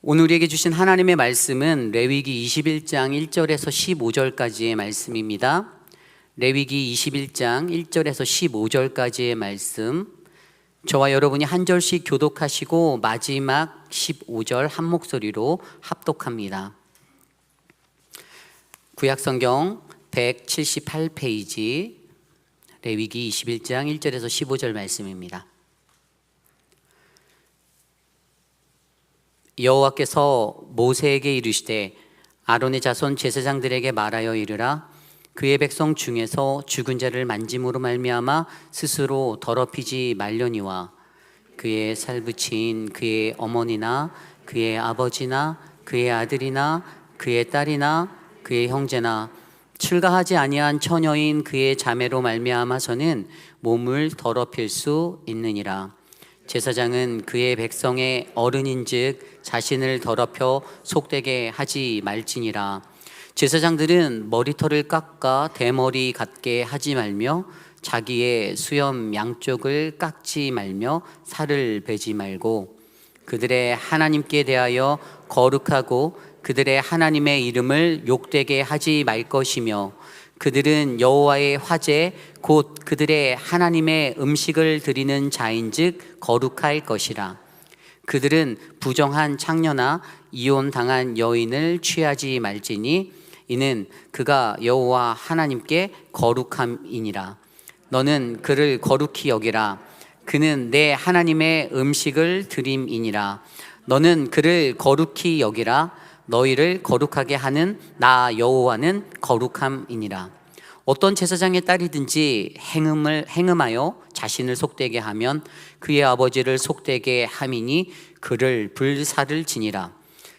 오늘 우리에게 주신 하나님의 말씀은 레위기 21장 1절에서 15절까지의 말씀입니다. 레위기 21장 1절에서 15절까지의 말씀, 저와 여러분이 한 절씩 교독하시고 마지막 15절 한 목소리로 합독합니다. 구약성경 178페이지 레위기 21장 1절에서 15절 말씀입니다. 여호와께서 모세에게 이르시되 아론의 자손 제사장들에게 말하여 이르라. 그의 백성 중에서 죽은 자를 만짐으로 말미암아 스스로 더럽히지 말려니와 그의 살붙인 그의 어머니나 그의 아버지나 그의 아들이나 그의 딸이나 그의 형제나 출가하지 아니한 처녀인 그의 자매로 말미암아서는 몸을 더럽힐 수 있느니라. 제사장은 그의 백성의 어른인즉 자신을 더럽혀 속되게 하지 말지니라. 제사장들은 머리털을 깎아 대머리 같게 하지 말며 자기의 수염 양쪽을 깎지 말며 살을 베지 말고 그들의 하나님께 대하여 거룩하고 그들의 하나님의 이름을 욕되게 하지 말 것이며 그들은 여호와의 화제 곧 그들의 하나님의 음식을 드리는 자인즉 거룩할 것이라. 그들은 부정한 창녀나 이혼당한 여인을 취하지 말지니 이는 그가 여호와 하나님께 거룩함이니라. 너는 그를 거룩히 여기라. 그는 내 하나님의 음식을 드림이니라. 너는 그를 거룩히 여기라. 너희를 거룩하게 하는 나 여호와는 거룩함이니라. 어떤 제사장의 딸이든지 행음하여 자신을 속되게 하면 그의 아버지를 속되게 함이니 그를 불사를 지니라.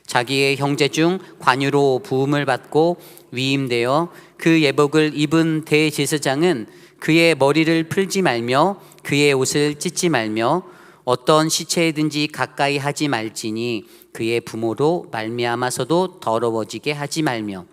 자기의 형제 중 관유로 부음을 받고 위임되어 그 예복을 입은 대제사장은 그의 머리를 풀지 말며 그의 옷을 찢지 말며 어떤 시체에든지 가까이 하지 말지니 그의 부모로 말미암아서도 더러워지게 하지 말며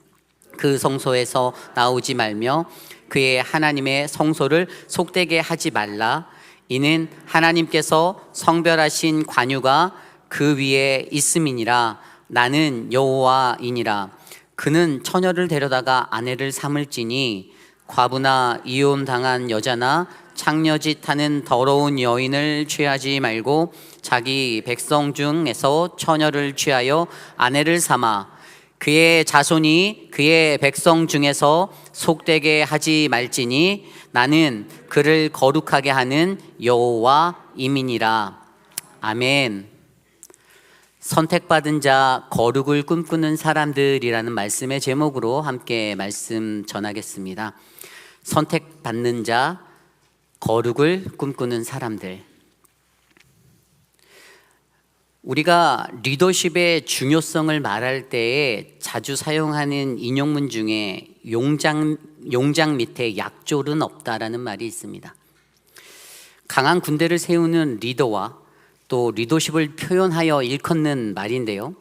그 성소에서 나오지 말며 그의 하나님의 성소를 속되게 하지 말라. 이는 하나님께서 성별하신 관유가 그 위에 있음이니라. 나는 여호와이니라. 그는 처녀를 데려다가 아내를 삼을지니 과부나 이혼당한 여자나 창녀짓 하는 더러운 여인을 취하지 말고 자기 백성 중에서 처녀를 취하여 아내를 삼아 그의 자손이 그의 백성 중에서 속되게 하지 말지니 나는 그를 거룩하게 하는 여호와임이니라. 아멘. 선택받은 자 거룩을 꿈꾸는 사람들이라는 말씀의 제목으로 함께 말씀 전하겠습니다. 선택받는 자 거룩을 꿈꾸는 사람들. 우리가 리더십의 중요성을 말할 때에 자주 사용하는 인용문 중에 용장 밑에 약졸은 없다라는 말이 있습니다. 강한 군대를 세우는 리더와 또 리더십을 표현하여 일컫는 말인데요.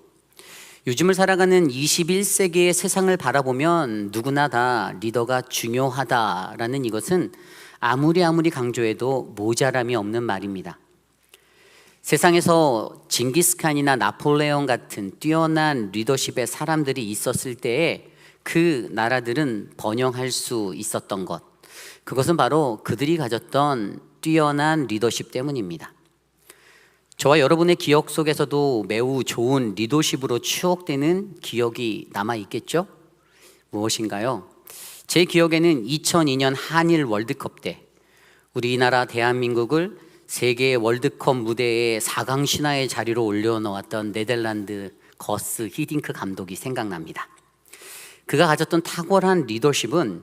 요즘을 살아가는 21세기의 세상을 바라보면 누구나 다 리더가 중요하다라는 이것은 아무리 강조해도 모자람이 없는 말입니다. 세상에서 징기스칸이나 나폴레옹 같은 뛰어난 리더십의 사람들이 있었을 때에 그 나라들은 번영할 수 있었던 것, 그것은 바로 그들이 가졌던 뛰어난 리더십 때문입니다. 저와 여러분의 기억 속에서도 매우 좋은 리더십으로 추억되는 기억이 남아있겠죠? 무엇인가요? 제 기억에는 2002년 한일 월드컵 때 우리나라 대한민국을 세계 월드컵 무대에 4강 신화의 자리로 올려놓았던 네덜란드 거스 히딩크 감독이 생각납니다. 그가 가졌던 탁월한 리더십은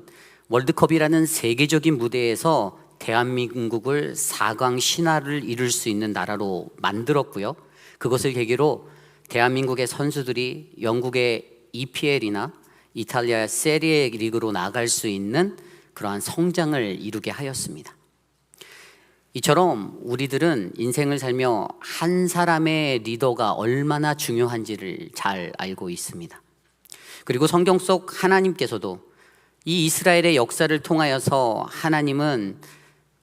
월드컵이라는 세계적인 무대에서 대한민국을 4강 신화를 이룰 수 있는 나라로 만들었고요. 그것을 계기로 대한민국의 선수들이 영국의 EPL이나 이탈리아의 세리에 리그로 나갈 수 있는 그러한 성장을 이루게 하였습니다. 이처럼 우리들은 인생을 살며 한 사람의 리더가 얼마나 중요한지를 잘 알고 있습니다. 그리고 성경 속 하나님께서도 이 이스라엘의 역사를 통하여서 하나님은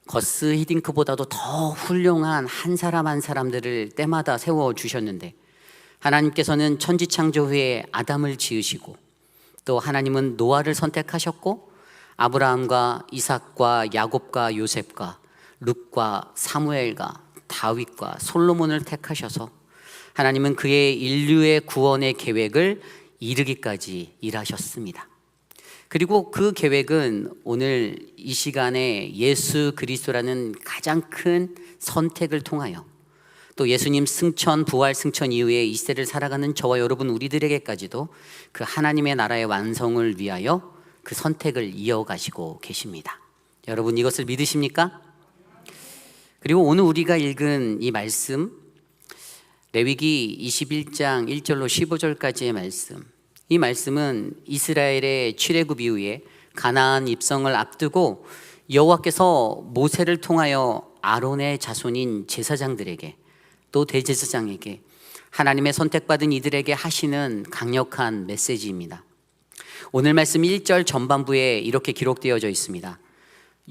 거스 히딩크보다도 더 훌륭한 한 사람들을 때마다 세워주셨는데 하나님께서는 천지창조 후에 아담을 지으시고 또 하나님은 노아를 선택하셨고 아브라함과 이삭과 야곱과 요셉과 룻과 사무엘과 다윗과 솔로몬을 택하셔서 하나님은 그의 인류의 구원의 계획을 이르기까지 일하셨습니다. 그리고 그 계획은 오늘 이 시간에 예수 그리스도라는 가장 큰 선택을 통하여 또 예수님 승천, 부활 승천 이후에 이 시대를 살아가는 저와 여러분 우리들에게까지도 그 하나님의 나라의 완성을 위하여 그 선택을 이어가시고 계십니다. 여러분 이것을 믿으십니까? 그리고 오늘 우리가 읽은 이 말씀, 레위기 21장 1절로 15절까지의 말씀, 이 말씀은 이스라엘의 출애굽 이후에 가나안 입성을 앞두고 여호와께서 모세를 통하여 아론의 자손인 제사장들에게 또 대제사장에게 하나님의 선택받은 이들에게 하시는 강력한 메시지입니다. 오늘 말씀 1절 전반부에 이렇게 기록되어져 있습니다.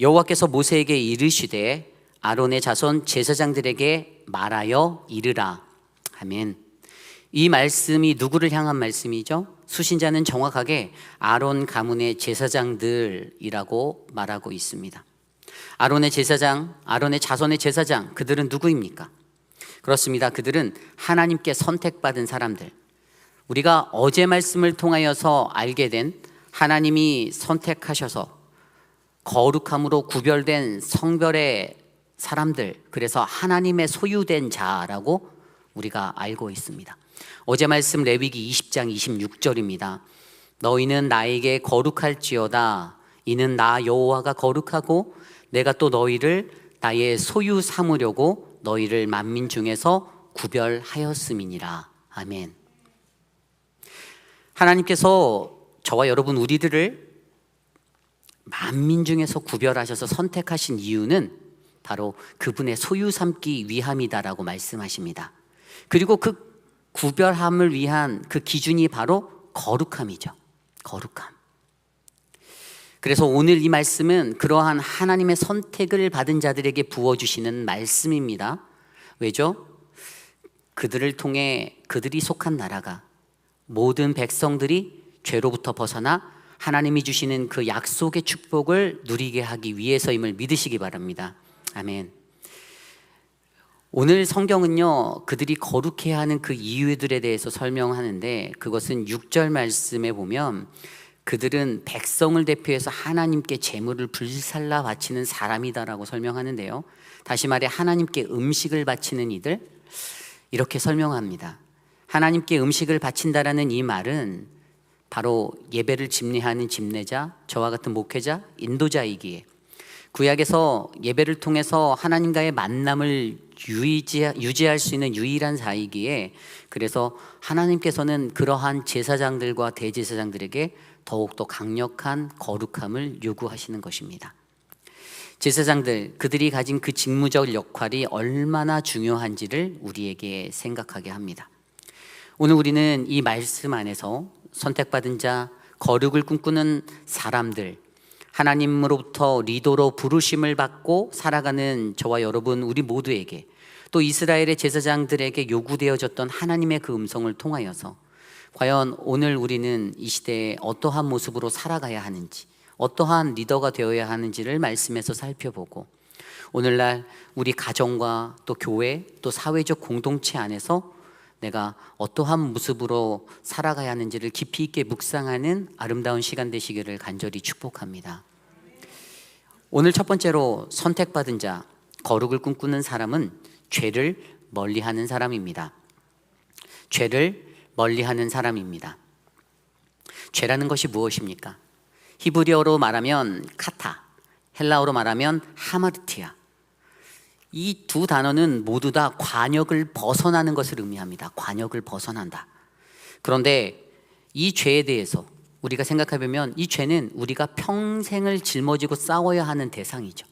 여호와께서 모세에게 이르시되 아론의 자손 제사장들에게 말하여 이르라. 아멘. 이 말씀이 누구를 향한 말씀이죠? 수신자는 정확하게 아론 가문의 제사장들이라고 말하고 있습니다. 아론의 제사장, 아론의 자손의 제사장, 그들은 누구입니까? 그렇습니다. 그들은 하나님께 선택받은 사람들. 우리가 어제 말씀을 통하여서 알게 된 하나님이 선택하셔서 거룩함으로 구별된 성별의 사람들, 그래서 하나님의 소유된 자라고 우리가 알고 있습니다. 어제 말씀 레위기 20장 26절입니다. 너희는 나에게 거룩할지어다. 이는 나 여호와가 거룩하고 내가 또 너희를 나의 소유 삼으려고 너희를 만민 중에서 구별하였음이니라. 아멘. 하나님께서 저와 여러분 우리들을 만민 중에서 구별하셔서 선택하신 이유는 바로 그분의 소유 삼기 위함이다라고 말씀하십니다. 그리고 그 구별함을 위한 그 기준이 바로 거룩함이죠. 거룩함. 그래서 오늘 이 말씀은 그러한 하나님의 선택을 받은 자들에게 부어주시는 말씀입니다. 왜죠? 그들을 통해 그들이 속한 나라가 모든 백성들이 죄로부터 벗어나 하나님이 주시는 그 약속의 축복을 누리게 하기 위해서임을 믿으시기 바랍니다. 아멘. 오늘 성경은요, 그들이 거룩해야 하는 그 이유들에 대해서 설명하는데 그것은 6절 말씀에 보면 그들은 백성을 대표해서 하나님께 제물을 불살라 바치는 사람이다라고 설명하는데요. 다시 말해 하나님께 음식을 바치는 이들, 이렇게 설명합니다. 하나님께 음식을 바친다라는 이 말은 바로 예배를 집례하는 집례자, 저와 같은 목회자, 인도자이기에 구약에서 예배를 통해서 하나님과의 만남을 유지할 수 있는 유일한 자이기에 그래서 하나님께서는 그러한 제사장들과 대제사장들에게 더욱더 강력한 거룩함을 요구하시는 것입니다. 제사장들, 그들이 가진 그 직무적 역할이 얼마나 중요한지를 우리에게 생각하게 합니다. 오늘 우리는 이 말씀 안에서 선택받은 자, 거룩을 꿈꾸는 사람들, 하나님으로부터 리더로 부르심을 받고 살아가는 저와 여러분 우리 모두에게 또 이스라엘의 제사장들에게 요구되어졌던 하나님의 그 음성을 통하여서 과연 오늘 우리는 이 시대에 어떠한 모습으로 살아가야 하는지, 어떠한 리더가 되어야 하는지를 말씀에서 살펴보고 오늘날 우리 가정과 또 교회 또 사회적 공동체 안에서 내가 어떠한 모습으로 살아가야 하는지를 깊이 있게 묵상하는 아름다운 시간 되시기를 간절히 축복합니다. 오늘 첫 번째로 선택받은 자, 거룩을 꿈꾸는 사람은 죄를 멀리하는 사람입니다. 죄를 멀리하는 사람입니다. 죄라는 것이 무엇입니까? 히브리어로 말하면 카타, 헬라어로 말하면 하마르티아. 이 두 단어는 모두 다 관역을 벗어나는 것을 의미합니다. 관역을 벗어난다. 그런데 이 죄에 대해서 우리가 생각해보면 이 죄는 우리가 평생을 짊어지고 싸워야 하는 대상이죠.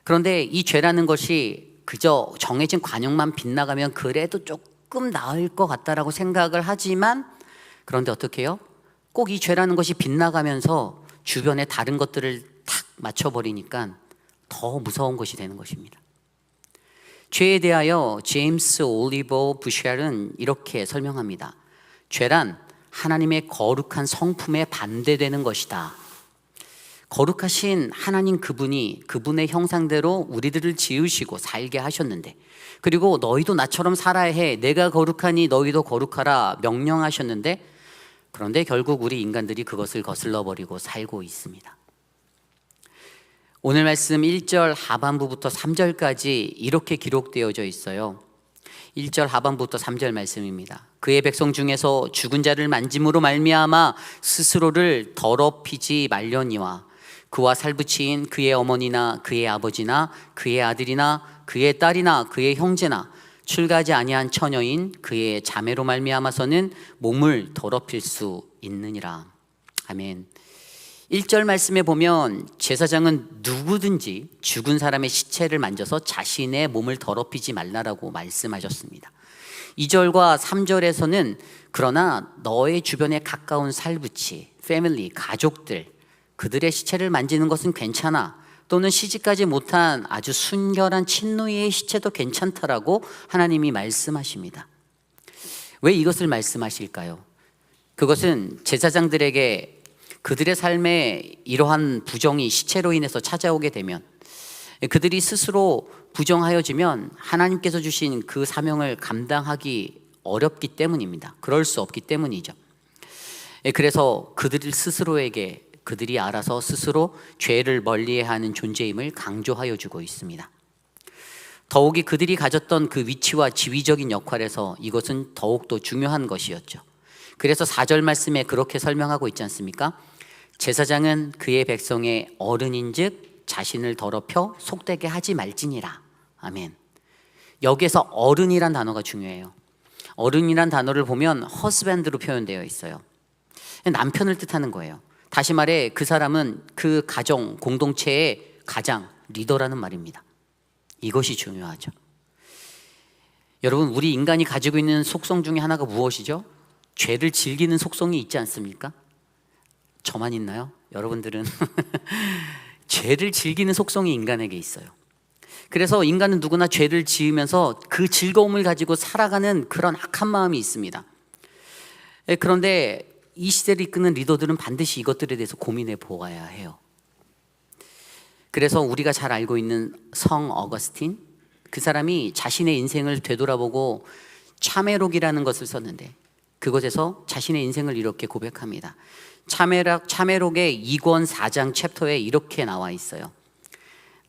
그런데 이 죄라는 것이 그저 정해진 관역만 빗나가면 그래도 조금 나을 것 같다라고 생각을 하지만 그런데 어떻게 해요? 꼭 이 죄라는 것이 빗나가면서 주변에 다른 것들을 탁 맞춰버리니까 더 무서운 것이 되는 것입니다. 죄에 대하여 제임스 올리버 부쉘은 이렇게 설명합니다. 죄란 하나님의 거룩한 성품에 반대되는 것이다. 거룩하신 하나님 그분이 그분의 형상대로 우리들을 지으시고 살게 하셨는데, 그리고 너희도 나처럼 살아야 해, 내가 거룩하니 너희도 거룩하라 명령하셨는데, 그런데 결국 우리 인간들이 그것을 거슬러 버리고 살고 있습니다. 오늘 말씀 1절 하반부부터 3절까지 이렇게 기록되어져 있어요. 1절 하반부부터 3절 말씀입니다. 그의 백성 중에서 죽은 자를 만짐으로 말미암아 스스로를 더럽히지 말려니와 그와 살붙인 그의 어머니나 그의 아버지나 그의 아들이나 그의 딸이나 그의 형제나 출가하지 아니한 처녀인 그의 자매로 말미암아서는 몸을 더럽힐 수 있느니라. 아멘. 1절 말씀에 보면 제사장은 누구든지 죽은 사람의 시체를 만져서 자신의 몸을 더럽히지 말라라고 말씀하셨습니다. 2절과 3절에서는 그러나 너의 주변에 가까운 살붙이, 패밀리, 가족들, 그들의 시체를 만지는 것은 괜찮아, 또는 시집가지 못한 아주 순결한 친누이의 시체도 괜찮다라고 하나님이 말씀하십니다. 왜 이것을 말씀하실까요? 그것은 제사장들에게 그들의 삶에 이러한 부정이 시체로 인해서 찾아오게 되면, 그들이 스스로 부정하여지면 하나님께서 주신 그 사명을 감당하기 어렵기 때문입니다. 그럴 수 없기 때문이죠. 그래서 그들 스스로에게 그들이 알아서 스스로 죄를 멀리해야 하는 존재임을 강조하여 주고 있습니다. 더욱이 그들이 가졌던 그 위치와 지위적인 역할에서 이것은 더욱더 중요한 것이었죠. 그래서 4절 말씀에 그렇게 설명하고 있지 않습니까? 제사장은 그의 백성의 어른인즉 자신을 더럽혀 속되게 하지 말지니라. 아멘. 여기에서 어른이란 단어가 중요해요. 어른이란 단어를 보면 husband로 표현되어 있어요. 남편을 뜻하는 거예요. 다시 말해 그 사람은 그 가정 공동체의 가장 리더라는 말입니다. 이것이 중요하죠. 여러분, 우리 인간이 가지고 있는 속성 중에 하나가 무엇이죠? 죄를 즐기는 속성이 있지 않습니까? 저만 있나요? 여러분들은 죄를 즐기는 속성이 인간에게 있어요. 그래서 인간은 누구나 죄를 지으면서 그 즐거움을 가지고 살아가는 그런 악한 마음이 있습니다. 그런데 이 시대를 이끄는 리더들은 반드시 이것들에 대해서 고민해 보아야 해요. 그래서 우리가 잘 알고 있는 성 어거스틴, 그 사람이 자신의 인생을 되돌아보고 참회록이라는 것을 썼는데, 그것에서 자신의 인생을 이렇게 고백합니다. 참회록의 2권 4장 챕터에 이렇게 나와 있어요.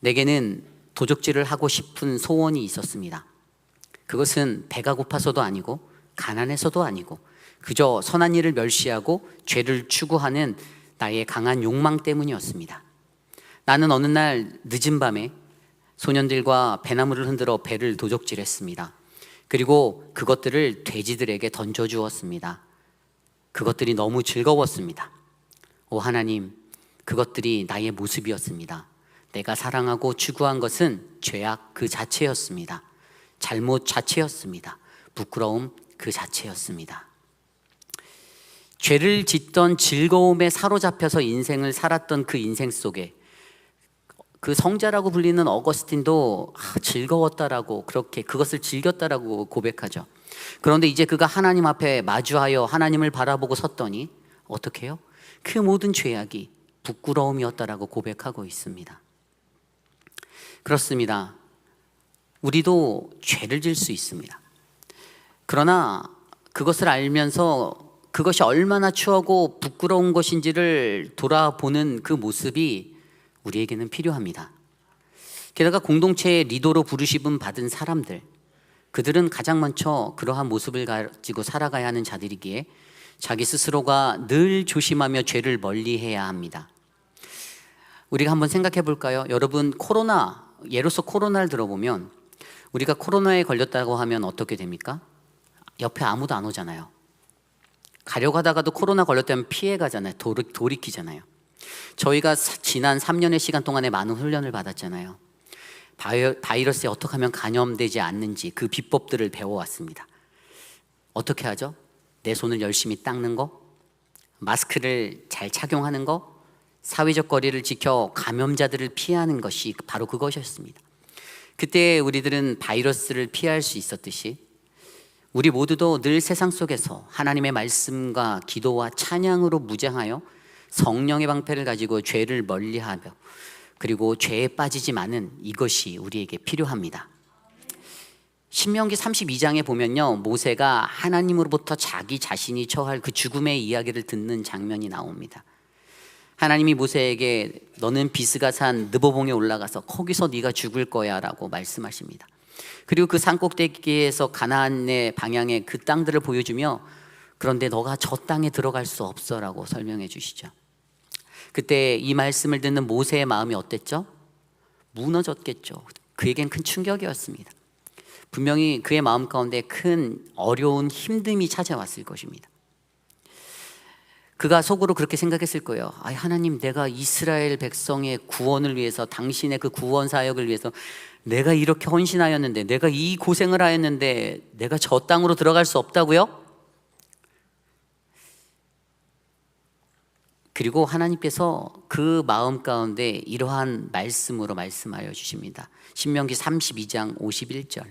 내게는 도적질을 하고 싶은 소원이 있었습니다. 그것은 배가 고파서도 아니고 가난해서도 아니고 그저 선한 일을 멸시하고 죄를 추구하는 나의 강한 욕망 때문이었습니다. 나는 어느 날 늦은 밤에 소년들과 배나무를 흔들어 배를 도적질했습니다. 그리고 그것들을 돼지들에게 던져주었습니다. 그것들이 너무 즐거웠습니다. 오 하나님, 그것들이 나의 모습이었습니다. 내가 사랑하고 추구한 것은 죄악 그 자체였습니다. 잘못 자체였습니다. 부끄러움 그 자체였습니다. 죄를 짓던 즐거움에 사로잡혀서 인생을 살았던 그 인생 속에 그 성자라고 불리는 어거스틴도 즐거웠다라고, 그렇게 그것을 즐겼다라고 고백하죠. 그런데 이제 그가 하나님 앞에 마주하여 하나님을 바라보고 섰더니 어떻게 해요? 그 모든 죄악이 부끄러움이었다라고 고백하고 있습니다. 그렇습니다. 우리도 죄를 질 수 있습니다. 그러나 그것을 알면서 그것이 얼마나 추하고 부끄러운 것인지를 돌아보는 그 모습이 우리에게는 필요합니다. 게다가 공동체의 리더로 부르심을 받은 사람들, 그들은 가장 먼저 그러한 모습을 가지고 살아가야 하는 자들이기에 자기 스스로가 늘 조심하며 죄를 멀리해야 합니다. 우리가 한번 생각해 볼까요? 여러분, 예로서 코로나를 들어보면 우리가 코로나에 걸렸다고 하면 어떻게 됩니까? 옆에 아무도 안 오잖아요. 가려고 하다가도 코로나 걸렸다면 피해 가잖아요. 돌이키잖아요. 저희가 지난 3년의 시간 동안에 많은 훈련을 받았잖아요. 바이러스에 어떻게 하면 감염되지 않는지 그 비법들을 배워왔습니다. 어떻게 하죠? 내 손을 열심히 닦는 거, 마스크를 잘 착용하는 거, 사회적 거리를 지켜 감염자들을 피하는 것이 바로 그것이었습니다. 그때 우리들은 바이러스를 피할 수 있었듯이 우리 모두도 늘 세상 속에서 하나님의 말씀과 기도와 찬양으로 무장하여 성령의 방패를 가지고 죄를 멀리하며 그리고 죄에 빠지지만은 이것이 우리에게 필요합니다. 신명기 32장에 보면요, 모세가 하나님으로부터 자기 자신이 처할 그 죽음의 이야기를 듣는 장면이 나옵니다. 하나님이 모세에게 너는 비스가산 느보봉에 올라가서 거기서 네가 죽을 거야 라고 말씀하십니다. 그리고 그 산꼭대기에서 가나안의 방향의 그 땅들을 보여주며 그런데 너가 저 땅에 들어갈 수 없어 라고 설명해 주시죠. 그때 이 말씀을 듣는 모세의 마음이 어땠죠? 무너졌겠죠. 그에겐 큰 충격이었습니다. 분명히 그의 마음 가운데 큰 어려운 힘듦이 찾아왔을 것입니다. 그가 속으로 그렇게 생각했을 거예요. 아, 하나님, 내가 이스라엘 백성의 구원을 위해서, 당신의 그 구원 사역을 위해서 내가 이렇게 헌신하였는데, 내가 이 고생을 하였는데 내가 저 땅으로 들어갈 수 없다고요? 그리고 하나님께서 그 마음 가운데 이러한 말씀으로 말씀하여 주십니다. 신명기 32장 51절.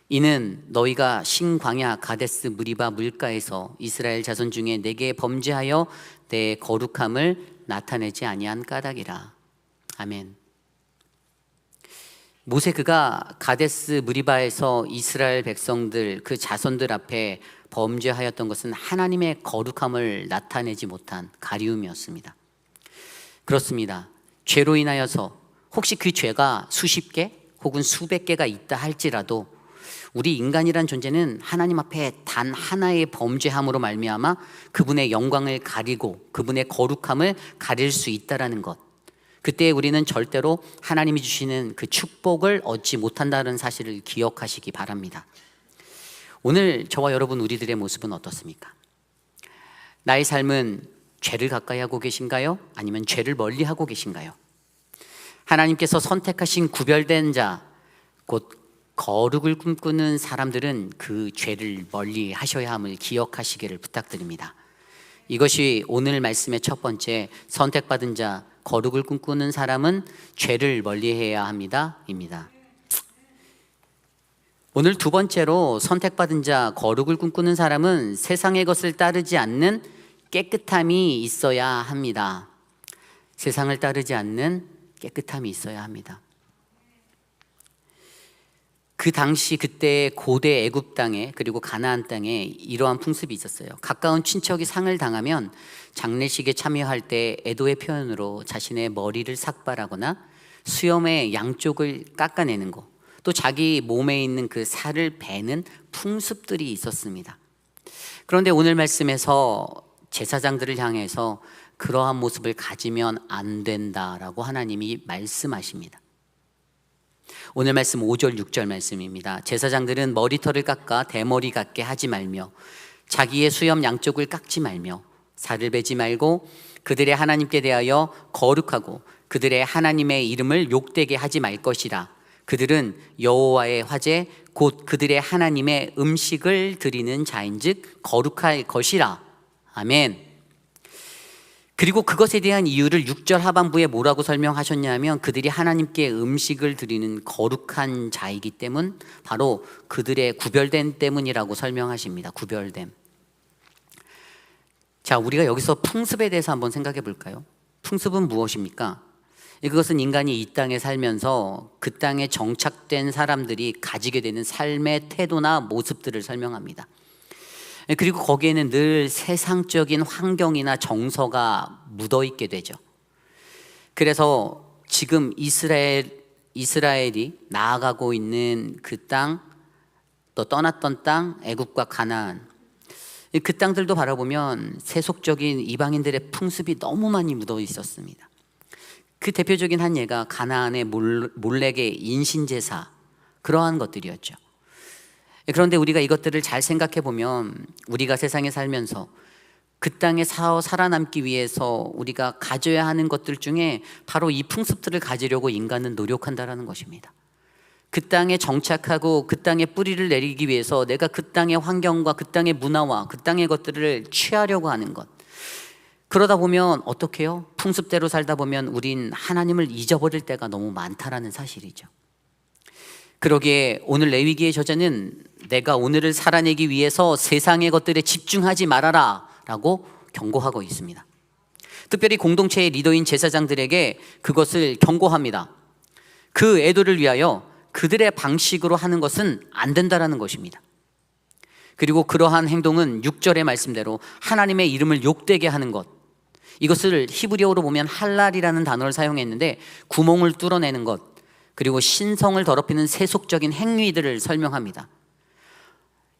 이는 너희가 신광야 가데스 무리바 물가에서 이스라엘 자손 중에 내게 범죄하여 내 거룩함을 나타내지 아니한 까닭이라. 아멘. 모세 그가 가데스 무리바에서 이스라엘 백성들 그 자손들 앞에 범죄하였던 것은 하나님의 거룩함을 나타내지 못한 가리움이었습니다. 그렇습니다. 죄로 인하여서 혹시 그 죄가 수십 개 혹은 수백 개가 있다 할지라도 우리 인간이란 존재는 하나님 앞에 단 하나의 범죄함으로 말미암아 그분의 영광을 가리고 그분의 거룩함을 가릴 수 있다라는 것, 그때 우리는 절대로 하나님이 주시는 그 축복을 얻지 못한다는 사실을 기억하시기 바랍니다. 오늘 저와 여러분 우리들의 모습은 어떻습니까? 나의 삶은 죄를 가까이 하고 계신가요? 아니면 죄를 멀리 하고 계신가요? 하나님께서 선택하신 구별된 자, 곧 거룩을 꿈꾸는 사람들은 그 죄를 멀리 하셔야 함을 기억하시기를 부탁드립니다. 이것이 오늘 말씀의 첫 번째, 선택받은 자, 거룩을 꿈꾸는 사람은 죄를 멀리해야 합니다 입니다. 오늘 두 번째로, 선택받은 자, 거룩을 꿈꾸는 사람은 세상의 것을 따르지 않는 깨끗함이 있어야 합니다. 세상을 따르지 않는 깨끗함이 있어야 합니다. 그 당시 그때 고대 애굽 땅에 그리고 가나안 땅에 이러한 풍습이 있었어요. 가까운 친척이 상을 당하면 장례식에 참여할 때 애도의 표현으로 자신의 머리를 삭발하거나 수염의 양쪽을 깎아내는 것, 또 자기 몸에 있는 그 살을 베는 풍습들이 있었습니다. 그런데 오늘 말씀에서 제사장들을 향해서 그러한 모습을 가지면 안 된다라고 하나님이 말씀하십니다. 오늘 말씀 5절 6절 말씀입니다. 제사장들은 머리털을 깎아 대머리 같게 하지 말며 자기의 수염 양쪽을 깎지 말며 살을 베지 말고 그들의 하나님께 대하여 거룩하고 그들의 하나님의 이름을 욕되게 하지 말 것이라. 그들은 여호와의 화제 곧 그들의 하나님의 음식을 드리는 자인즉 거룩할 것이라. 아멘. 그리고 그것에 대한 이유를 6절 하반부에 뭐라고 설명하셨냐면 그들이 하나님께 음식을 드리는 거룩한 자이기 때문, 바로 그들의 구별됨 때문이라고 설명하십니다. 구별됨. 자, 우리가 여기서 풍습에 대해서 한번 생각해 볼까요? 풍습은 무엇입니까? 그것은 인간이 이 땅에 살면서 그 땅에 정착된 사람들이 가지게 되는 삶의 태도나 모습들을 설명합니다. 그리고 거기에는 늘 세상적인 환경이나 정서가 묻어있게 되죠. 그래서 지금 이스라엘이 나아가고 있는 그 땅, 또 떠났던 땅, 애굽과 가나안, 그 땅들도 바라보면 세속적인 이방인들의 풍습이 너무 많이 묻어 있었습니다. 그 대표적인 한 예가 가나안의 몰렉의 인신제사, 그러한 것들이었죠. 그런데 우리가 이것들을 잘 생각해 보면 우리가 세상에 살면서 그 땅에 살아남기 위해서 우리가 가져야 하는 것들 중에 바로 이 풍습들을 가지려고 인간은 노력한다라는 것입니다. 그 땅에 정착하고 그 땅에 뿌리를 내리기 위해서 내가 그 땅의 환경과 그 땅의 문화와 그 땅의 것들을 취하려고 하는 것. 그러다 보면 어떻게 해요? 풍습대로 살다 보면 우린 하나님을 잊어버릴 때가 너무 많다라는 사실이죠. 그러기에 오늘 레위기의 저자는 내가 오늘을 살아내기 위해서 세상의 것들에 집중하지 말아라 라고 경고하고 있습니다. 특별히 공동체의 리더인 제사장들에게 그것을 경고합니다. 그 애도를 위하여 그들의 방식으로 하는 것은 안 된다라는 것입니다. 그리고 그러한 행동은 6절의 말씀대로 하나님의 이름을 욕되게 하는 것, 이것을 히브리어로 보면 할랄이라는 단어를 사용했는데 구멍을 뚫어내는 것, 그리고 신성을 더럽히는 세속적인 행위들을 설명합니다.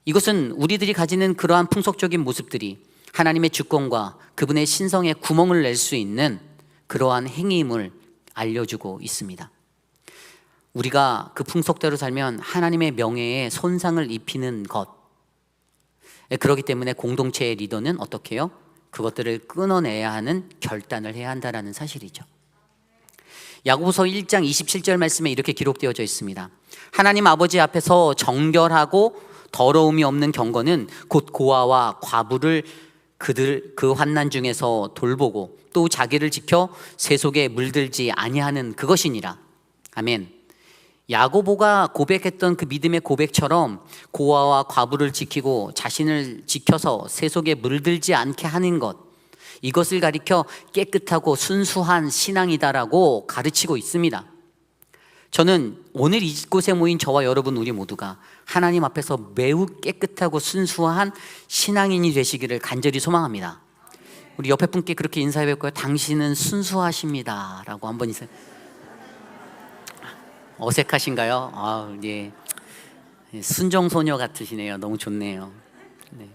이것은 우리들이 가지는 그러한 풍속적인 모습들이 하나님의 주권과 그분의 신성에 구멍을 낼 수 있는 그러한 행위임을 알려주고 있습니다. 우리가 그 풍속대로 살면 하나님의 명예에 손상을 입히는 것, 그렇기 때문에 공동체의 리더는 어떻게 해요? 그것들을 끊어내야 하는 결단을 해야 한다는 사실이죠. 야고보서 1장 27절 말씀에 이렇게 기록되어져 있습니다. 하나님 아버지 앞에서 정결하고 더러움이 없는 경건은 곧 고아와 과부를 그 환난 중에서 돌보고 또 자기를 지켜 세속에 물들지 아니하는 그것이니라. 아멘. 야고보가 고백했던 그 믿음의 고백처럼 고아와 과부를 지키고 자신을 지켜서 세속에 물들지 않게 하는 것, 이것을 가리켜 깨끗하고 순수한 신앙이다라고 가르치고 있습니다. 저는 오늘 이곳에 모인 저와 여러분 우리 모두가 하나님 앞에서 매우 깨끗하고 순수한 신앙인이 되시기를 간절히 소망합니다. 우리 옆에 분께 그렇게 인사해 볼까요? 당신은 순수하십니다 라고 한번 인사해. 어색하신가요? 아, 예. 순정소녀 같으시네요. 너무 좋네요. 네.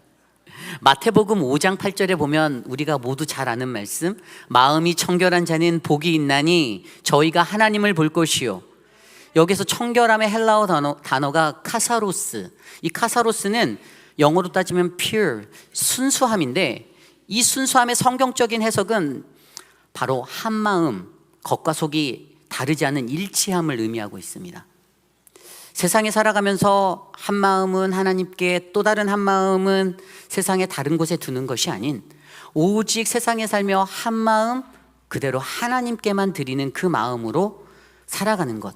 마태복음 5장 8절에 보면 우리가 모두 잘 아는 말씀, 마음이 청결한 자는 복이 있나니 저희가 하나님을 볼 것이요. 여기서 청결함의 헬라어 단어가 카사로스. 이 카사로스는 영어로 따지면 pure, 순수함인데, 이 순수함의 성경적인 해석은 바로 한마음, 겉과 속이 다르지 않은 일치함을 의미하고 있습니다. 세상에 살아가면서 한 마음은 하나님께, 또 다른 한 마음은 세상의 다른 곳에 두는 것이 아닌 오직 세상에 살며 한 마음 그대로 하나님께만 드리는 그 마음으로 살아가는 것.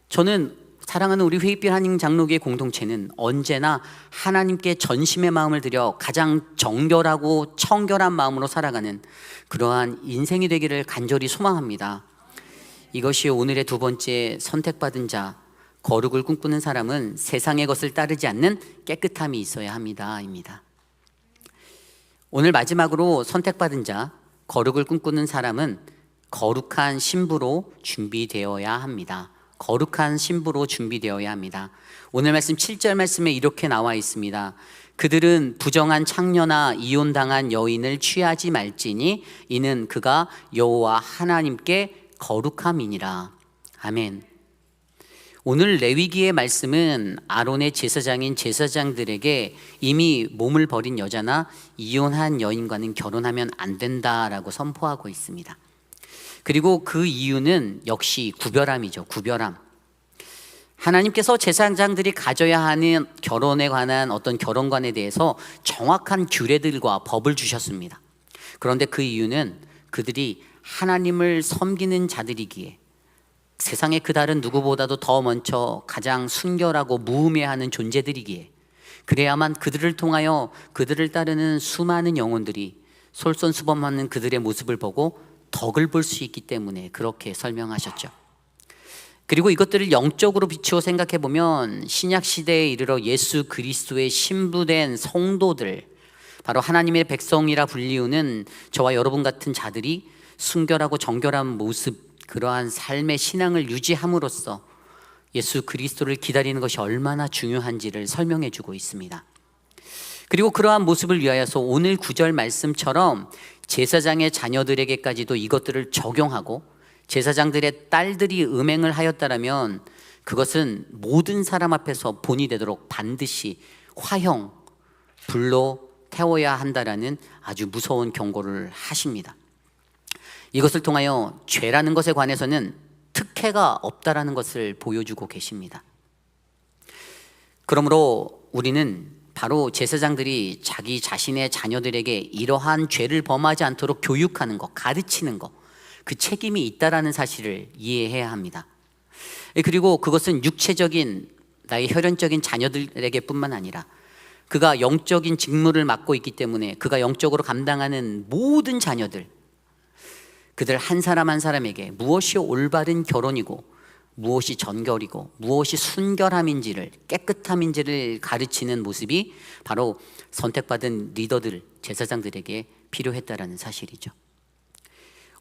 저는 사랑하는 우리 회입길 한인 장로교회 공동체는 언제나 하나님께 전심의 마음을 들여 가장 정결하고 청결한 마음으로 살아가는 그러한 인생이 되기를 간절히 소망합니다. 이것이 오늘의 두 번째 선택받은 자, 거룩을 꿈꾸는 사람은 세상의 것을 따르지 않는 깨끗함이 있어야 합니다.입니다. 오늘 마지막으로 선택받은 자, 거룩을 꿈꾸는 사람은 거룩한 신부로 준비되어야 합니다. 거룩한 신부로 준비되어야 합니다. 오늘 말씀 7절 말씀에 이렇게 나와 있습니다. 그들은 부정한 창녀나 이혼당한 여인을 취하지 말지니 이는 그가 여호와 하나님께 거룩함이니라. 아멘. 오늘 레위기의 말씀은 아론의 제사장인 제사장들에게 이미 몸을 버린 여자나 이혼한 여인과는 결혼하면 안 된다라고 선포하고 있습니다. 그리고 그 이유는 역시 구별함이죠. 구별함. 하나님께서 제사장들이 가져야 하는 결혼에 관한 어떤 결혼관에 대해서 정확한 규례들과 법을 주셨습니다. 그런데 그 이유는 그들이 하나님을 섬기는 자들이기에, 세상의 그 다른 누구보다도 더 먼저 가장 순결하고 무음해하는 존재들이기에, 그래야만 그들을 통하여 그들을 따르는 수많은 영혼들이 솔선수범하는 그들의 모습을 보고 덕을 볼 수 있기 때문에 그렇게 설명하셨죠. 그리고 이것들을 영적으로 비추어 생각해 보면 신약 시대에 이르러 예수 그리스도의 신부된 성도들, 바로 하나님의 백성이라 불리우는 저와 여러분 같은 자들이 순결하고 정결한 모습, 그러한 삶의 신앙을 유지함으로써 예수 그리스도를 기다리는 것이 얼마나 중요한지를 설명해 주고 있습니다. 그리고 그러한 모습을 위하여서 오늘 9절 말씀처럼 제사장의 자녀들에게까지도 이것들을 적용하고, 제사장들의 딸들이 음행을 하였다라면 그것은 모든 사람 앞에서 본이 되도록 반드시 화형, 불로 태워야 한다라는 아주 무서운 경고를 하십니다. 이것을 통하여 죄라는 것에 관해서는 특혜가 없다라는 것을 보여주고 계십니다. 그러므로 우리는 바로 제사장들이 자기 자신의 자녀들에게 이러한 죄를 범하지 않도록 교육하는 것, 가르치는 것, 그 책임이 있다라는 사실을 이해해야 합니다. 그리고 그것은 육체적인 나의 혈연적인 자녀들에게뿐만 아니라 그가 영적인 직무를 맡고 있기 때문에 그가 영적으로 감당하는 모든 자녀들, 그들 한 사람 한 사람에게 무엇이 올바른 결혼이고 무엇이 전결이고 무엇이 순결함인지를, 깨끗함인지를 가르치는 모습이 바로 선택받은 리더들, 제사장들에게 필요했다라는 사실이죠.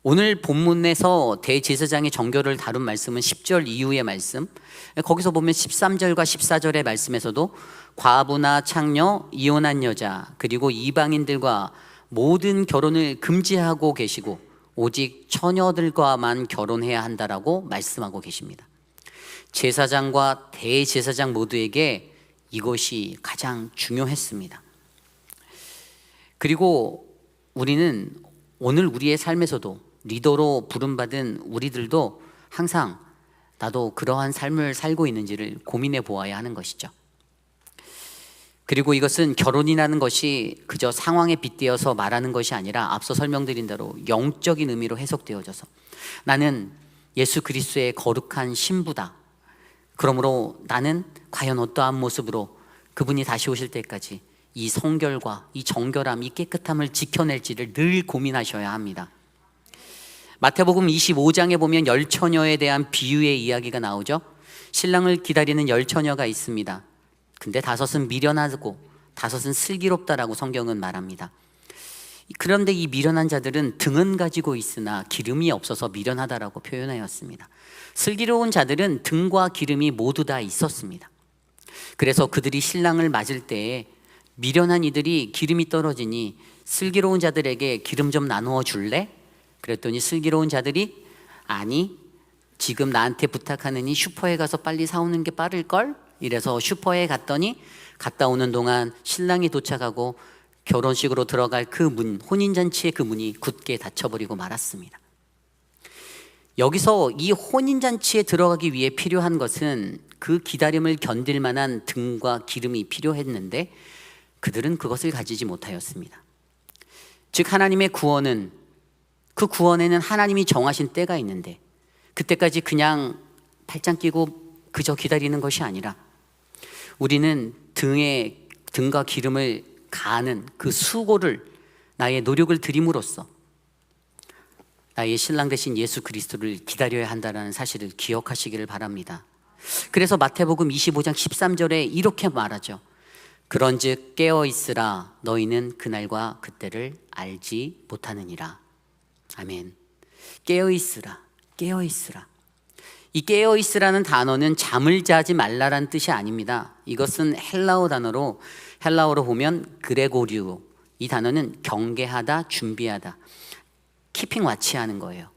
오늘 본문에서 대제사장의 정결을 다룬 말씀은 10절 이후의 말씀, 거기서 보면 13절과 14절의 말씀에서도 과부나 창녀, 이혼한 여자, 그리고 이방인들과 모든 결혼을 금지하고 계시고 오직 처녀들과만 결혼해야 한다라고 말씀하고 계십니다. 제사장과 대제사장 모두에게 이것이 가장 중요했습니다. 그리고 우리는 오늘 우리의 삶에서도 리더로 부름받은 우리들도 항상 나도 그러한 삶을 살고 있는지를 고민해 보아야 하는 것이죠. 그리고 이것은 결혼이라는 것이 그저 상황에 빗대어서 말하는 것이 아니라 앞서 설명드린 대로 영적인 의미로 해석되어져서 나는 예수 그리스도의 거룩한 신부다. 그러므로 나는 과연 어떠한 모습으로 그분이 다시 오실 때까지 이 성결과 이 정결함, 이 깨끗함을 지켜낼지를 늘 고민하셔야 합니다. 마태복음 25장에 보면 열 처녀에 대한 비유의 이야기가 나오죠. 신랑을 기다리는 열 처녀가 있습니다. 근데 5은 미련하고 5은 슬기롭다라고 성경은 말합니다. 그런데 이 미련한 자들은 등은 가지고 있으나 기름이 없어서 미련하다라고 표현하였습니다. 슬기로운 자들은 등과 기름이 모두 다 있었습니다. 그래서 그들이 신랑을 맞을 때에 미련한 이들이 기름이 떨어지니 슬기로운 자들에게 기름 좀 나누어 줄래? 그랬더니 슬기로운 자들이 아니, 지금 나한테 부탁하느니 슈퍼에 가서 빨리 사오는 게 빠를걸? 이래서 슈퍼에 갔더니 갔다 오는 동안 신랑이 도착하고 결혼식으로 들어갈 그 문, 혼인잔치의 그 문이 굳게 닫혀버리고 말았습니다. 여기서 이 혼인잔치에 들어가기 위해 필요한 것은 그 기다림을 견딜 만한 등과 기름이 필요했는데 그들은 그것을 가지지 못하였습니다. 즉 하나님의 구원은, 그 구원에는 하나님이 정하신 때가 있는데 그때까지 그냥 팔짱 끼고 그저 기다리는 것이 아니라 우리는 등과 기름을 가하는 그 수고를, 나의 노력을 들임으로써 나의 신랑 되신 예수 그리스도를 기다려야 한다는 사실을 기억하시기를 바랍니다. 그래서 마태복음 25장 13절에 이렇게 말하죠. 그런즉 깨어있으라, 너희는 그날과 그때를 알지 못하느니라. 아멘. 깨어있으라, 깨어있으라. 이 깨어있으라는 단어는 잠을 자지 말라라는 뜻이 아닙니다. 이것은 헬라어로 보면 그레고리오, 이 단어는 경계하다, 준비하다, 키핑 와치하는 거예요.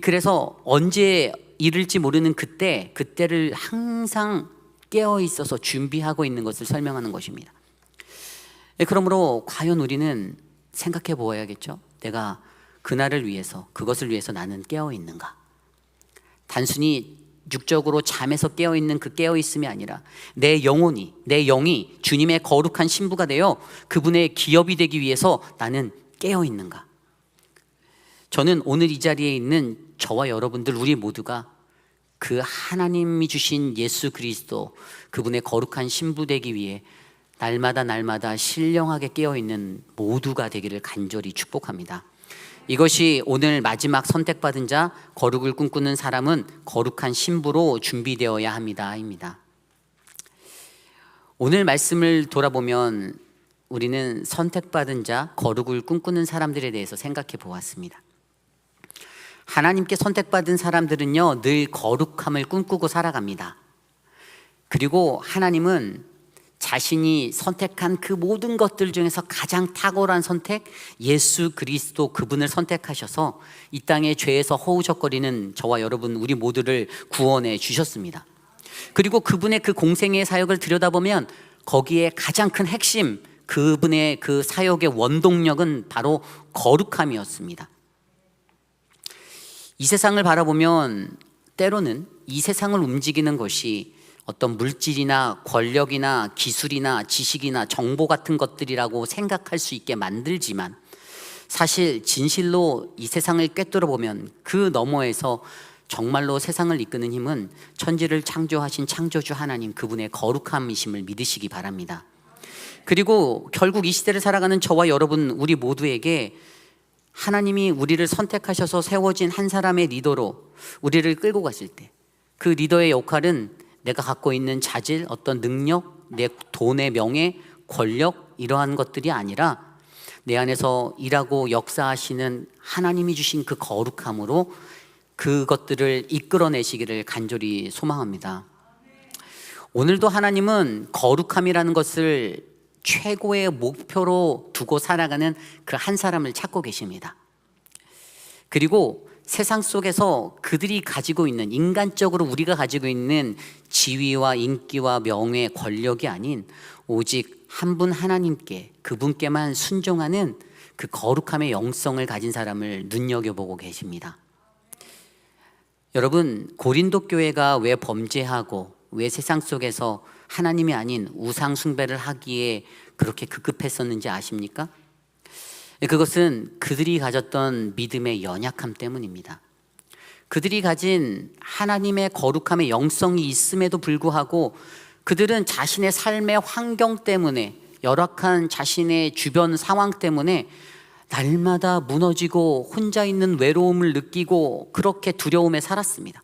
그래서 언제 이를지 모르는 그때를 항상 깨어 있어서 준비하고 있는 것을 설명하는 것입니다. 그러므로 과연 우리는 생각해 보아야겠죠. 내가 그날을 위해서, 그것을 위해서 나는 깨어 있는가? 단순히 육적으로 잠에서 깨어있는 그 깨어있음이 아니라 내 영이 주님의 거룩한 신부가 되어 그분의 기업이 되기 위해서 나는 깨어있는가? 저는 오늘 이 자리에 있는 저와 여러분들, 우리 모두가 그 하나님이 주신 예수 그리스도, 그분의 거룩한 신부 되기 위해 날마다 신령하게 깨어있는 모두가 되기를 간절히 축복합니다. 이것이 오늘 마지막 선택받은 자, 거룩을 꿈꾸는 사람은 거룩한 신부로 준비되어야 합니다. 오늘 말씀을 돌아보면 우리는 선택받은 자, 거룩을 꿈꾸는 사람들에 대해서 생각해 보았습니다. 하나님께 선택받은 사람들은요, 늘 거룩함을 꿈꾸고 살아갑니다. 그리고 하나님은 자신이 선택한 그 모든 것들 중에서 가장 탁월한 선택, 예수 그리스도, 그분을 선택하셔서 이 땅의 죄에서 허우적거리는 저와 여러분, 우리 모두를 구원해 주셨습니다. 그리고 그분의 그 공생의 사역을 들여다보면 거기에 가장 큰 핵심, 그분의 그 사역의 원동력은 바로 거룩함이었습니다. 이 세상을 바라보면 때로는 이 세상을 움직이는 것이 어떤 물질이나 권력이나 기술이나 지식이나 정보 같은 것들이라고 생각할 수 있게 만들지만, 사실 진실로 이 세상을 꿰뚫어 보면 그 너머에서 정말로 세상을 이끄는 힘은 천지를 창조하신 창조주 하나님, 그분의 거룩함이심을 믿으시기 바랍니다. 그리고 결국 이 시대를 살아가는 저와 여러분, 우리 모두에게 하나님이 우리를 선택하셔서 세워진 한 사람의 리더로 우리를 끌고 가실 때, 그 리더의 역할은 내가 갖고 있는 자질, 어떤 능력, 내 돈의 명예, 권력, 이러한 것들이 아니라 내 안에서 일하고 역사하시는 하나님이 주신 그 거룩함으로 그것들을 이끌어내시기를 간절히 소망합니다. 오늘도 하나님은 거룩함이라는 것을 최고의 목표로 두고 살아가는 그 한 사람을 찾고 계십니다. 그리고 세상 속에서 그들이 가지고 있는, 인간적으로 우리가 가지고 있는 지위와 인기와 명예, 권력이 아닌 오직 한 분 하나님께, 그분께만 순종하는 그 거룩함의 영성을 가진 사람을 눈여겨보고 계십니다. 여러분, 고린도 교회가 왜 범죄하고 왜 세상 속에서 하나님이 아닌 우상 숭배를 하기에 그렇게 급급했었는지 아십니까? 그것은 그들이 가졌던 믿음의 연약함 때문입니다. 그들이 가진 하나님의 거룩함의 영성이 있음에도 불구하고 그들은 자신의 삶의 환경 때문에, 열악한 자신의 주변 상황 때문에 날마다 무너지고 혼자 있는 외로움을 느끼고 그렇게 두려움에 살았습니다.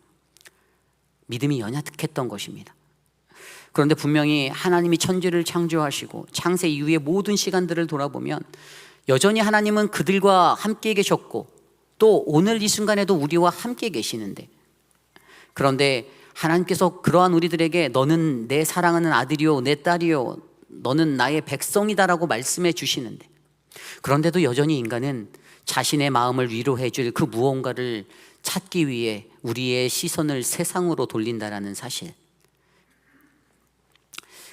믿음이 연약했던 것입니다. 그런데 분명히 하나님이 천지를 창조하시고 창세 이후의 모든 시간들을 돌아보면 여전히 하나님은 그들과 함께 계셨고 또 오늘 이 순간에도 우리와 함께 계시는데, 그런데 하나님께서 그러한 우리들에게 너는 내 사랑하는 아들이요 내 딸이요 너는 나의 백성이다라고 말씀해 주시는데, 그런데도 여전히 인간은 자신의 마음을 위로해 줄 그 무언가를 찾기 위해 우리의 시선을 세상으로 돌린다라는 사실.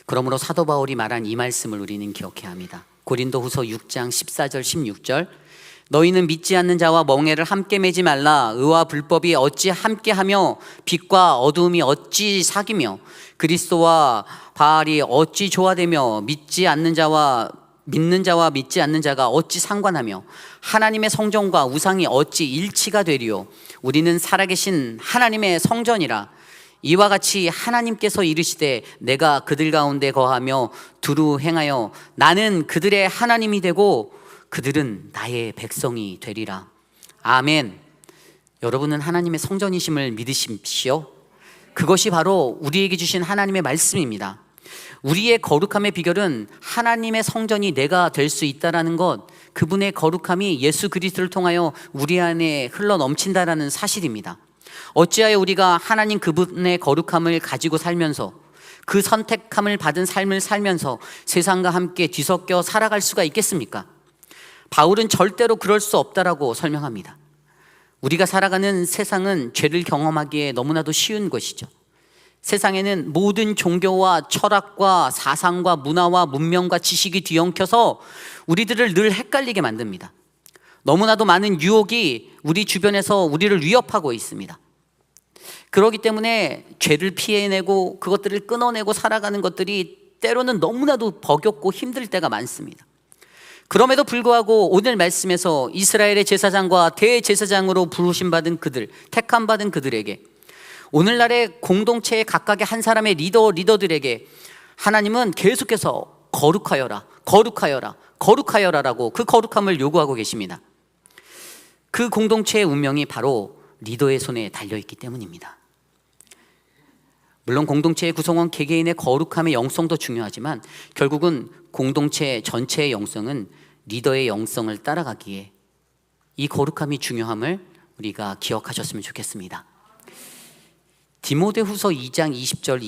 그러므로 사도 바울이 말한 이 말씀을 우리는 기억해야 합니다. 고린도후서 6장 14절 16절, 너희는 믿지 않는 자와 멍에를 함께 매지 말라. 의와 불법이 어찌 함께하며 빛과 어두움이 어찌 사귀며 그리스도와 바알이 어찌 조화되며 믿는 자와 믿지 않는 자가 어찌 상관하며 하나님의 성전과 우상이 어찌 일치가 되리요. 우리는 살아계신 하나님의 성전이라. 이와 같이 하나님께서 이르시되 내가 그들 가운데 거하며 두루 행하여 나는 그들의 하나님이 되고 그들은 나의 백성이 되리라. 아멘. 여러분은 하나님의 성전이심을 믿으십시오. 그것이 바로 우리에게 주신 하나님의 말씀입니다. 우리의 거룩함의 비결은 하나님의 성전이 내가 될 수 있다는 것, 그분의 거룩함이 예수 그리스도를 통하여 우리 안에 흘러 넘친다라는 사실입니다. 어찌하여 우리가 하나님 그분의 거룩함을 가지고 살면서, 그 선택함을 받은 삶을 살면서 세상과 함께 뒤섞여 살아갈 수가 있겠습니까? 바울은 절대로 그럴 수 없다라고 설명합니다. 우리가 살아가는 세상은 죄를 경험하기에 너무나도 쉬운 것이죠. 세상에는 모든 종교와 철학과 사상과 문화와 문명과 지식이 뒤엉켜서 우리들을 늘 헷갈리게 만듭니다. 너무나도 많은 유혹이 우리 주변에서 우리를 위협하고 있습니다. 그렇기 때문에 죄를 피해내고 그것들을 끊어내고 살아가는 것들이 때로는 너무나도 버겁고 힘들 때가 많습니다. 그럼에도 불구하고 오늘 말씀에서 이스라엘의 제사장과 대제사장으로 부르심받은 그들, 택함받은 그들에게, 오늘날의 공동체의 각각의 한 사람의 리더들에게 하나님은 계속해서 거룩하여라, 거룩하여라, 거룩하여라라고 그 거룩함을 요구하고 계십니다. 그 공동체의 운명이 바로 리더의 손에 달려있기 때문입니다. 물론 공동체의 구성원 개개인의 거룩함의 영성도 중요하지만 결국은 공동체 전체의 영성은 리더의 영성을 따라가기에 이 거룩함이 중요함을 우리가 기억하셨으면 좋겠습니다. 디모데후서 2장 20절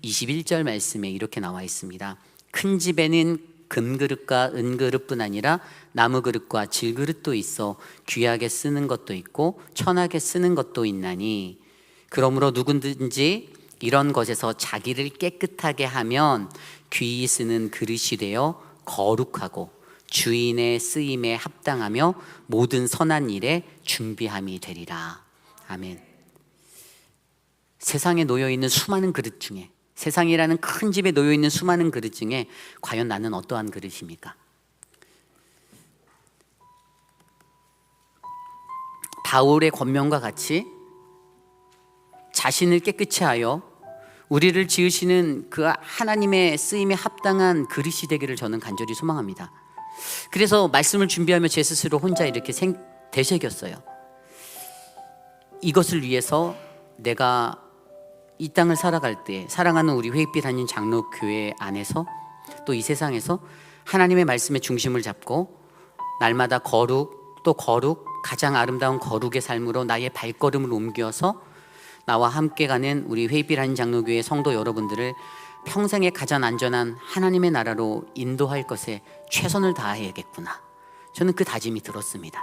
21절 말씀에 이렇게 나와 있습니다. 큰 집에는 금그릇과 은그릇뿐 아니라 나무그릇과 질그릇도 있어 귀하게 쓰는 것도 있고 천하게 쓰는 것도 있나니, 그러므로 누구든지 이런 것에서 자기를 깨끗하게 하면 귀히 쓰는 그릇이 되어 거룩하고 주인의 쓰임에 합당하며 모든 선한 일에 준비함이 되리라. 아멘. 세상에 놓여있는 수많은 그릇 중에, 세상이라는 큰 집에 놓여있는 수많은 그릇 중에 과연 나는 어떠한 그릇입니까? 바울의 권면과 같이 자신을 깨끗이 하여 우리를 지으시는 그 하나님의 쓰임에 합당한 그릇이 되기를 저는 간절히 소망합니다. 그래서 말씀을 준비하며 제 스스로 혼자 이렇게 되새겼어요. 이것을 위해서 내가 이 땅을 살아갈 때 사랑하는 우리 회빛 한인 장로교회 안에서 또 이 세상에서 하나님의 말씀의 중심을 잡고 날마다 거룩 또 거룩, 가장 아름다운 거룩의 삶으로 나의 발걸음을 옮겨서 나와 함께 가는 우리 회빛 한인 장로교회 성도 여러분들을 평생에 가장 안전한 하나님의 나라로 인도할 것에 최선을 다해야겠구나. 저는 그 다짐이 들었습니다.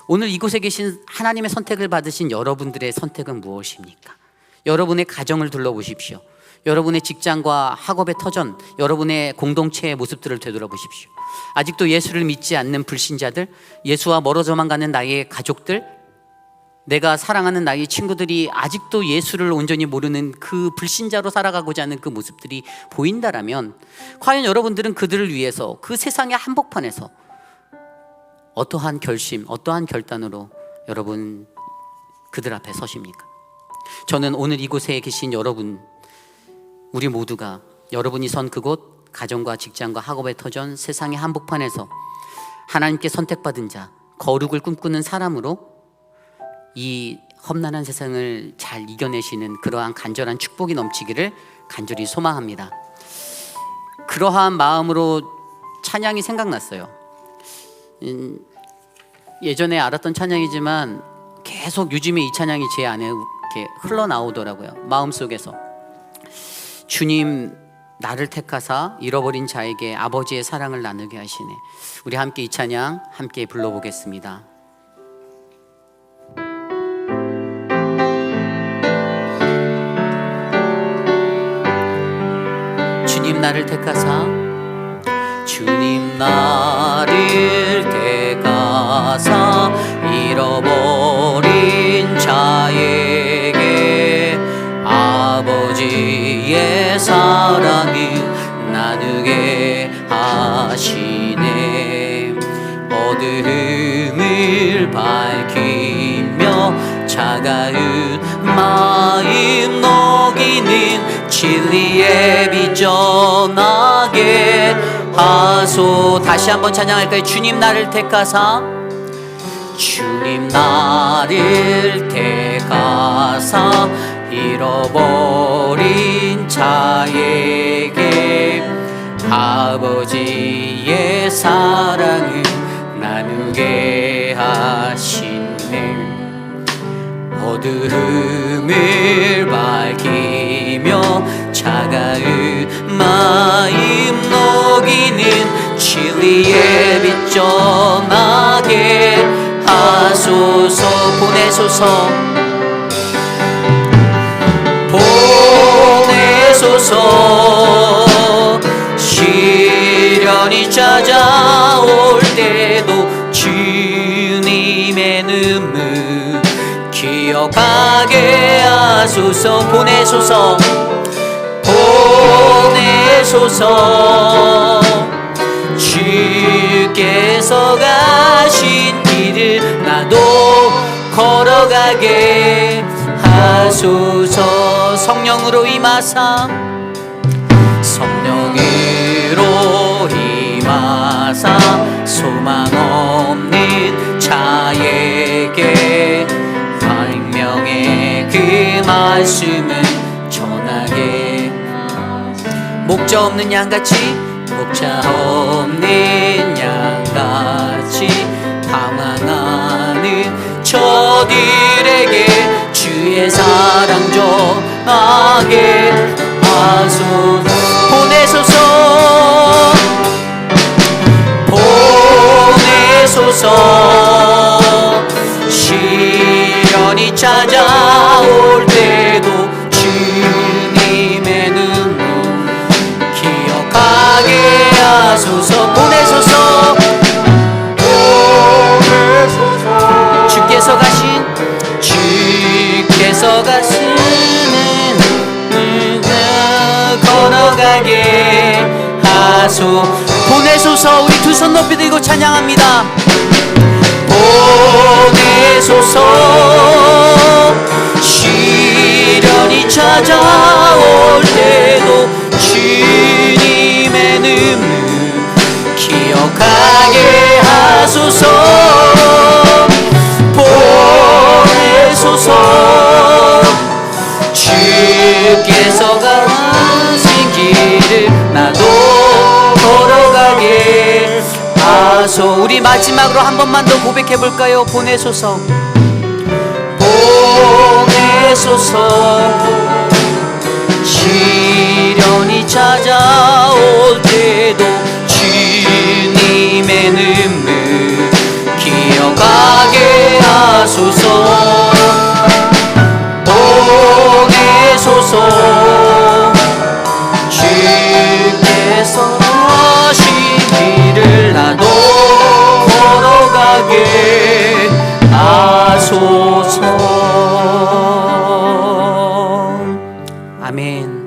오늘 이곳에 계신 하나님의 선택을 받으신 여러분들의 선택은 무엇입니까? 여러분의 가정을 둘러보십시오. 여러분의 직장과 학업의 터전, 여러분의 공동체의 모습들을 되돌아보십시오. 아직도 예수를 믿지 않는 불신자들, 예수와 멀어져만 가는 나의 가족들, 내가 사랑하는 나의 친구들이 아직도 예수를 온전히 모르는 그 불신자로 살아가고자 하는 그 모습들이 보인다라면 과연 여러분들은 그들을 위해서 그 세상의 한복판에서 어떠한 결심, 어떠한 결단으로 여러분 그들 앞에 서십니까? 저는 오늘 이곳에 계신 여러분, 우리 모두가 여러분이 선 그곳, 가정과 직장과 학업의 터전, 세상의 한복판에서 하나님께 선택받은 자, 거룩을 꿈꾸는 사람으로 이 험난한 세상을 잘 이겨내시는 그러한 간절한 축복이 넘치기를 간절히 소망합니다. 그러한 마음으로 찬양이 생각났어요. 예전에 알았던 찬양이지만 계속 요즘에 이 찬양이 제 안에 이렇게 흘러나오더라고요. 마음속에서 주님 나를 택하사 잃어버린 자에게 아버지의 사랑을 나누게 하시네. 우리 함께 이 찬양 함께 불러보겠습니다. 주님 나를 택하사, 주님 나를 택하사 잃어버린 자에게 아버지의 사랑을 나누게 하시네. 어두움을 밝히며 차가운 마음 녹이는 진리의 빛 전하게 하소. 다시 한번 찬양할까요? 주님 나를 택하사, 주님 나를 택하사 잃어버린 자에게 아버지의 사랑을 나누게 하시네. 어두움을 밝히며 차가운 마음 녹이는 진리의 빛 전하게 하소서. 보내소서, 보내소서. 시련이 찾아올 때도 주님의 눈물 기억하게 하소서. 보내소서, 보내소서. 주께서 가신 길을 나도 걸어가게 하소서. 성령으로 임하사, 성령으로 임하사 소망 없는 자에게 생명의 그 말씀을 전하게. 목자 없는 양같이, 목자 없는 양같이 방황하는 저들에게 주의 사랑 전하게 하소서. 보내소서, 보내소서. 시련이 찾아올 때도 주님의 눈물 기억하게 하소서. 보내소서, 보내소서. 주께서 가시는 걸어가게 하소. 보내소서. 우리 두 손 높이 들고 찬양합니다. 보내소서. 시련이 찾아올 때도 주님의 능력 기억하게 하소서. 보내소서. 주께서 가신 길을 나도 걸어가게 하소. 우리 마지막으로 한 번만 더 고백해 볼까요? 보내소서. 보내소서. 시련이 찾아올 때도 주님의 능력 기억하게 하소서. 보내소서. 주께서 하신 길을 나도 걸어가게 하소서. 아멘.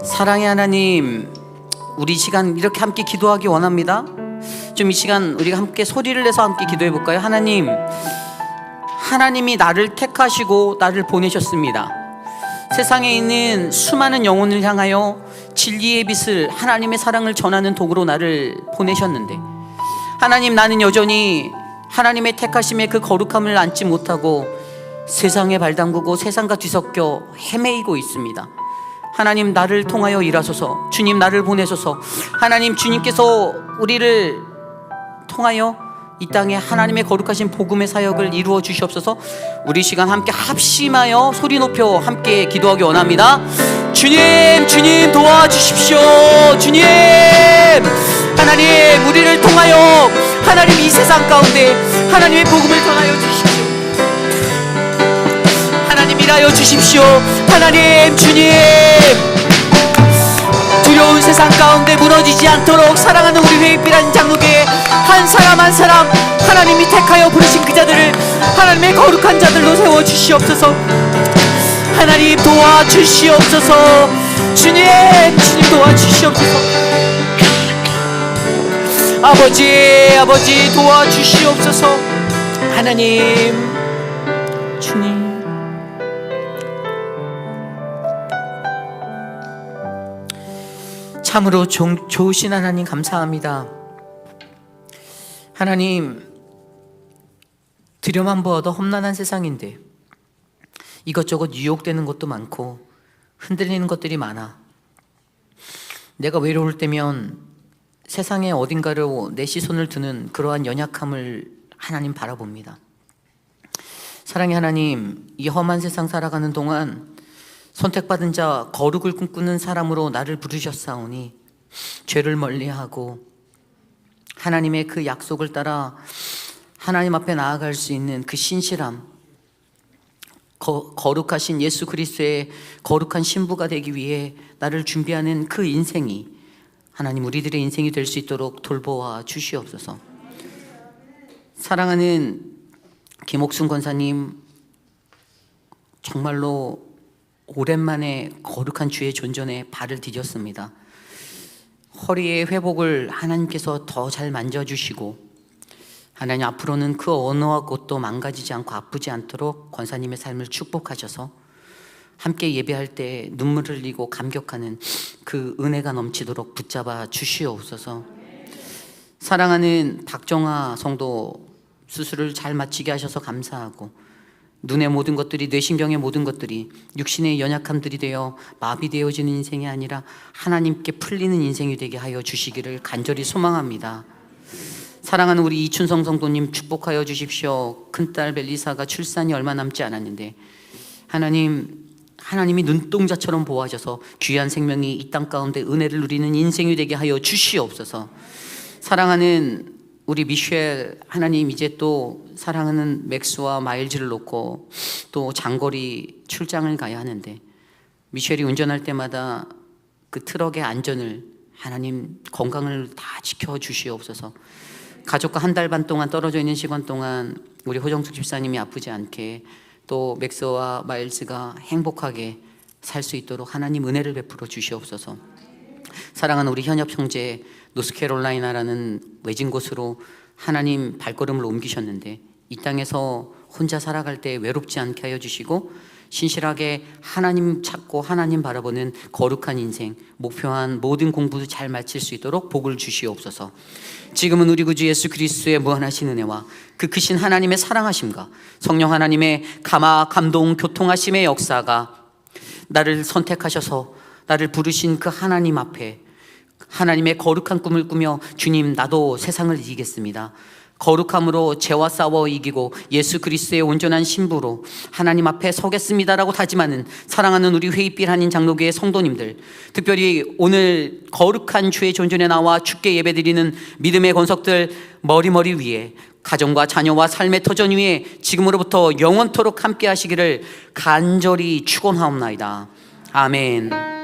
사랑의 하나님, 우리 시간 이렇게 함께 기도하기 원합니다. 좀 이 시간 우리가 함께 소리를 내서 함께 기도해 볼까요? 하나님, 하나님이 나를 택하시고 나를 보내셨습니다. 세상에 있는 수많은 영혼을 향하여 진리의 빛을, 하나님의 사랑을 전하는 도구로 나를 보내셨는데, 하나님, 나는 여전히 하나님의 택하심의 그 거룩함을 안지 못하고 세상에 발담그고 세상과 뒤섞여 헤매이고 있습니다. 하나님, 나를 통하여 일하소서. 주님, 나를 보내소서. 하나님, 주님께서 우리를 통하여 이 땅에 하나님의 거룩하신 복음의 사역을 이루어 주시옵소서. 우리 시간 함께 합심하여 소리 높여 함께 기도하기 원합니다. 주님, 주님 도와주십시오. 주님, 하나님, 우리를 통하여 하나님 이 세상 가운데 하나님의 복음을 전하여 주십시오. 하나님, 일하여 주십시오. 하나님, 주님, 두려운 세상 가운데 무너지지 않도록 사랑하는 우리 회의비라는 장로교회 한 사람 한 사람 하나님이 택하여 부르신 그 자들을 하나님의 거룩한 자들로 세워주시옵소서. 하나님, 도와주시옵소서. 주님, 주님 도와주시옵소서. 아버지 도와주시옵소서. 하나님, 주님, 참으로 좋으신 하나님 감사합니다. 하나님, 들여만 보아도 험난한 세상인데 이것저것 유혹되는 것도 많고 흔들리는 것들이 많아. 내가 외로울 때면 세상의 어딘가로 내 시선을 두는 그러한 연약함을 하나님 바라봅니다. 사랑의 하나님, 이 험한 세상 살아가는 동안 선택받은 자, 거룩을 꿈꾸는 사람으로 나를 부르셨사오니 죄를 멀리하고 하나님의 그 약속을 따라 하나님 앞에 나아갈 수 있는 그 신실함, 거룩하신 예수 그리스도의 거룩한 신부가 되기 위해 나를 준비하는 그 인생이 하나님 우리들의 인생이 될 수 있도록 돌보아 주시옵소서. 사랑하는 김옥순 권사님, 정말로 오랜만에 거룩한 주의 존전에 발을 디뎠습니다. 허리의 회복을 하나님께서 더 잘 만져주시고 하나님 앞으로는 그 어느 곳도 망가지지 않고 아프지 않도록 권사님의 삶을 축복하셔서 함께 예배할 때 눈물을 흘리고 감격하는 그 은혜가 넘치도록 붙잡아 주시옵소서. 사랑하는 박정아 성도, 수술을 잘 마치게 하셔서 감사하고 눈의 모든 것들이, 뇌신경의 모든 것들이 육신의 연약함들이 되어 마비되어지는 인생이 아니라 하나님께 풀리는 인생이 되게 하여 주시기를 간절히 소망합니다. 사랑하는 우리 이춘성 성도님 축복하여 주십시오. 큰딸 벨리사가 출산이 얼마 남지 않았는데 하나님이 눈동자처럼 보호하셔서 귀한 생명이 이 땅 가운데 은혜를 누리는 인생이 되게 하여 주시옵소서. 사랑하는 우리 미셸, 하나님 이제 또 사랑하는 맥스와 마일즈를 놓고 또 장거리 출장을 가야 하는데 미셸이 운전할 때마다 그 트럭의 안전을 하나님 건강을 다 지켜주시옵소서. 가족과 한 달 반 동안 떨어져 있는 시간 동안 우리 호정숙 집사님이 아프지 않게 또 맥스와 마일즈가 행복하게 살 수 있도록 하나님 은혜를 베풀어 주시옵소서. 사랑하는 우리 현엽 형제, 노스캐롤라이나라는 외진 곳으로 하나님 발걸음을 옮기셨는데 이 땅에서 혼자 살아갈 때 외롭지 않게 하여 주시고 신실하게 하나님 찾고 하나님 바라보는 거룩한 인생, 목표한 모든 공부도 잘 마칠 수 있도록 복을 주시옵소서. 지금은 우리 구주 예수 그리스도의 무한하신 은혜와 그 크신 하나님의 사랑하심과 성령 하나님의 감동, 교통하심의 역사가 나를 선택하셔서 나를 부르신 그 하나님 앞에 하나님의 거룩한 꿈을 꾸며 주님, 나도 세상을 이기겠습니다. 거룩함으로 죄와 싸워 이기고 예수 그리스도의 온전한 신부로 하나님 앞에 서겠습니다라고 다짐하는 사랑하는 우리 회의빛 한인 장로교회 성도님들, 특별히 오늘 거룩한 주의 존전에 나와 주께 예배드리는 믿음의 권속들, 머리 위에 가정과 자녀와 삶의 터전 위에 지금으로부터 영원토록 함께 하시기를 간절히 축원하옵나이다. 아멘.